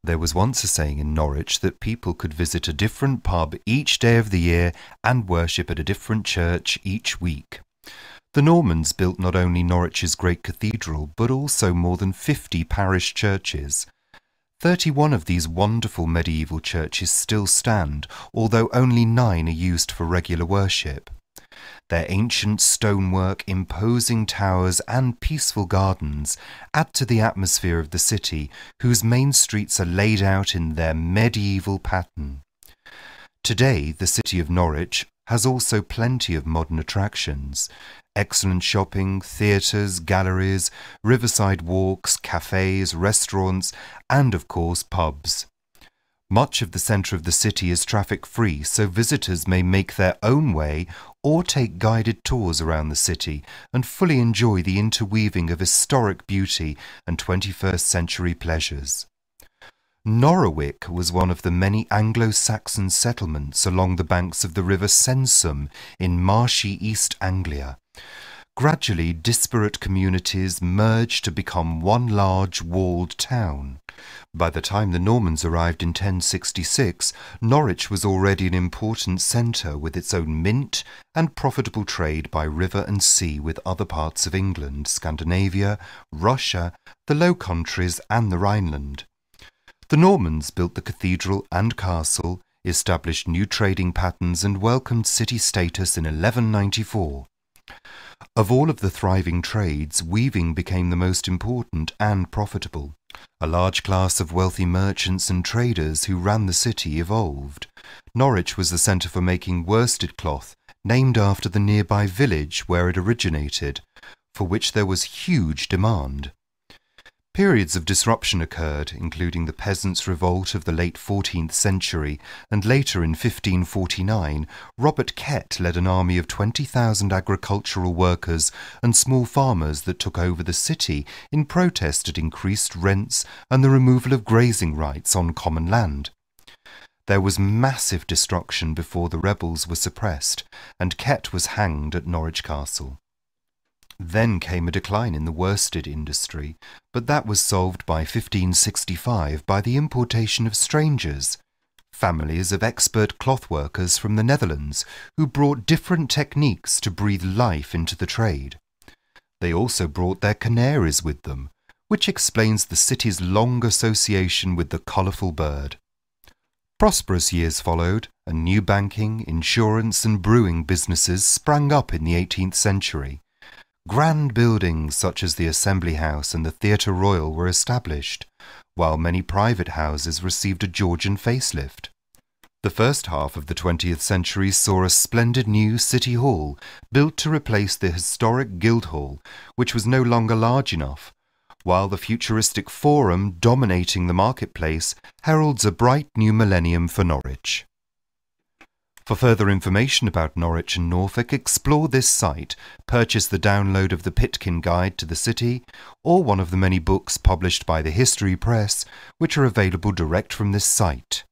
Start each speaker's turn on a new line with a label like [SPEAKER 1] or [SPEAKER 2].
[SPEAKER 1] There was once a saying in Norwich that people could visit a different pub each day of the year and worship at a different church each week. The Normans built not only Norwich's great cathedral, but also more than 50 parish churches. 31 of these wonderful medieval churches still stand, although only 9 are used for regular worship. Their ancient stonework, imposing towers and peaceful gardens add to the atmosphere of the city, whose main streets are laid out in their medieval pattern. Today, the city of Norwich has also plenty of modern attractions. Excellent shopping, theatres, galleries, riverside walks, cafes, restaurants, and of course pubs. Much of the centre of the city is traffic-free, so visitors may make their own way or take guided tours around the city and fully enjoy the interweaving of historic beauty and 21st century pleasures. Norwich was one of the many Anglo-Saxon settlements along the banks of the river Sensum in marshy East Anglia. Gradually, disparate communities merged to become one large walled town. By the time the Normans arrived in 1066, Norwich was already an important centre with its own mint and profitable trade by river and sea with other parts of England, Scandinavia, Russia, the Low Countries and the Rhineland. The Normans built the cathedral and castle, established new trading patterns and welcomed city status in 1194. Of all of the thriving trades, weaving became the most important and profitable. A large class of wealthy merchants and traders who ran the city evolved. Norwich was the centre for making worsted cloth, named after the nearby village where it originated, for which there was huge demand. Periods of disruption occurred, including the Peasants' Revolt of the late 14th century, and later in 1549, Robert Kett led an army of 20,000 agricultural workers and small farmers that took over the city in protest at increased rents and the removal of grazing rights on common land. There was massive destruction before the rebels were suppressed, and Kett was hanged at Norwich Castle. Then came a decline in the worsted industry, but that was solved by 1565 by the importation of strangers, families of expert clothworkers from the Netherlands, who brought different techniques to breathe life into the trade. They also brought their canaries with them, which explains the city's long association with the colourful bird. Prosperous years followed, and new banking, insurance and brewing businesses sprang up in the 18th century. Grand buildings such as the Assembly House and the Theatre Royal were established, while many private houses received a Georgian facelift. The first half of the 20th century saw a splendid new City Hall built to replace the historic Guildhall, which was no longer large enough, while the futuristic Forum dominating the marketplace heralds a bright new millennium for Norwich. For further information about Norwich and Norfolk, explore this site, purchase the download of the Pitkin Guide to the City, or one of the many books published by the History Press, which are available direct from this site.